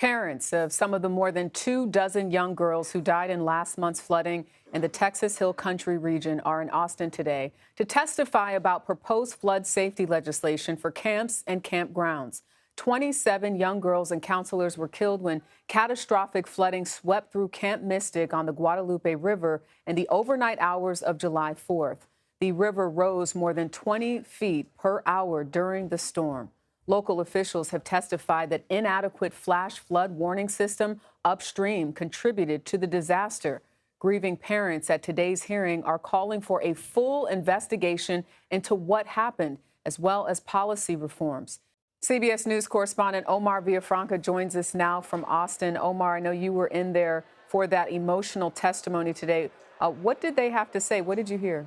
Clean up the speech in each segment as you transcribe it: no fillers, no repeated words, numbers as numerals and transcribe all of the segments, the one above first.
Parents of some of the more than 24 young girls who died in last month's flooding in the Texas Hill Country region are in Austin today to testify about proposed flood safety legislation for camps and campgrounds. 27 young girls and counselors were killed when catastrophic flooding swept through Camp Mystic on the Guadalupe River in the overnight hours of July 4th. The river rose more than 20 feet per hour during the storm. Local officials have testified that inadequate flash flood warning system upstream contributed to the disaster. Grieving parents at today's hearing are calling for a full investigation into what happened, as well as policy reforms. CBS News correspondent Omar Villafranca joins us now from Austin. Omar, I know you were in there for that emotional testimony today. What did they have to say? What did you hear?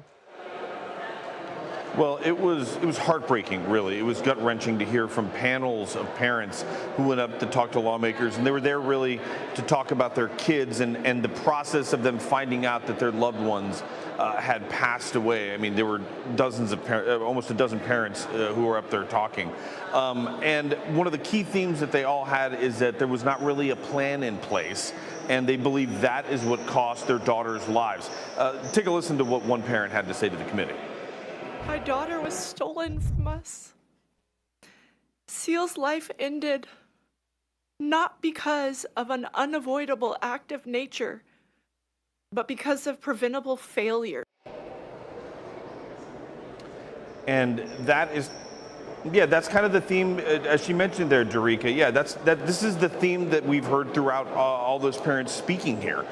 Well, it was heartbreaking, really. It was gut-wrenching to hear from panels of parents who went up to talk to lawmakers, and they were there really to talk about their kids and the process of them finding out that their loved ones had passed away. I mean, there were dozens of almost a dozen parents who were up there talking. And one of the key themes that they all had is that there was not really a plan in place, and they believe that is what cost their daughters' lives. Take a listen to what one parent had to say to the committee. My daughter was stolen from us. Seal's life ended not because of an unavoidable act of nature, but because of preventable failure. And that is, yeah, that's kind of the theme, as she mentioned there, Derica. Yeah, this is the theme that we've heard throughout all those parents speaking here,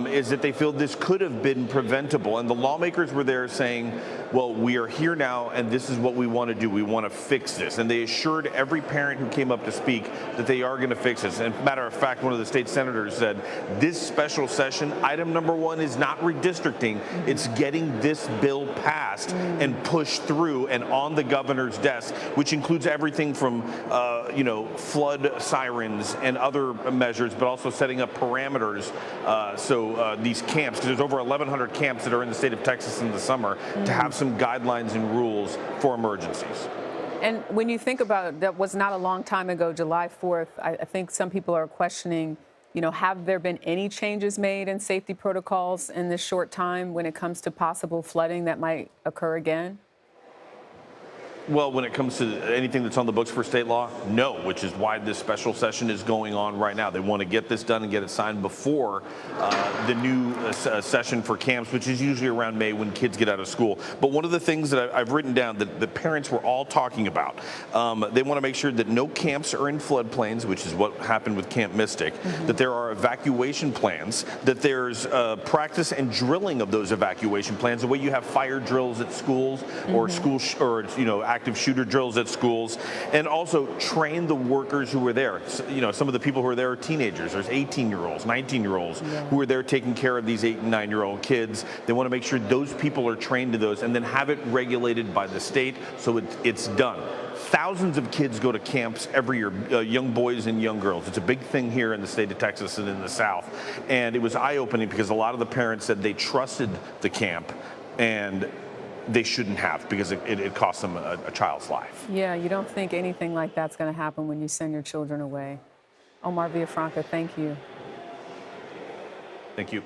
is that they feel this could have been preventable. And the lawmakers were there saying, well, we are here now, and this is what we want to do. We want to fix this. And they assured every parent who came up to speak that they are going to fix this. And matter of fact, one of the state senators said, this special session, item number one is not redistricting. It's getting this bill passed and pushed through and on the governor's desk, which includes everything from, flood sirens and other measures, but also setting up parameters. So these camps, because there's over 1,100 camps that are in the state of Texas in the summer, to have some guidelines and rules for emergencies. And when you think about it, that was not a long time ago, July 4th. I think some people are questioning, have there been any changes made in safety protocols in this short time when it comes to possible flooding that might occur again? Well, when it comes to anything that's on the books for state law, no, which is why this special session is going on right now. They want to get this done and get it signed before the new session for camps, which is usually around May when kids get out of school. But one of the things that I've written down that the parents were all talking about, they want to make sure that no camps are in floodplains, which is what happened with Camp Mystic, that there are evacuation plans, that there's practice and drilling of those evacuation plans, the way you have fire drills at schools or active shooter drills at schools, and also train the workers who were there. So, some of the people who are there are teenagers. There's 18-year-olds, 19-year-olds who are there taking care of these 8 and 9-year-old kids. They want to make sure those people are trained to those and then have it regulated by the state so it's done. Thousands of kids go to camps every year, young boys and young girls. It's a big thing here in the state of Texas and in the South. And it was eye-opening because a lot of the parents said they trusted the camp, and they shouldn't have, because it cost them a child's life. Yeah, you don't think anything like that's going to happen when you send your children away. Omar Villafranca, thank you. Thank you.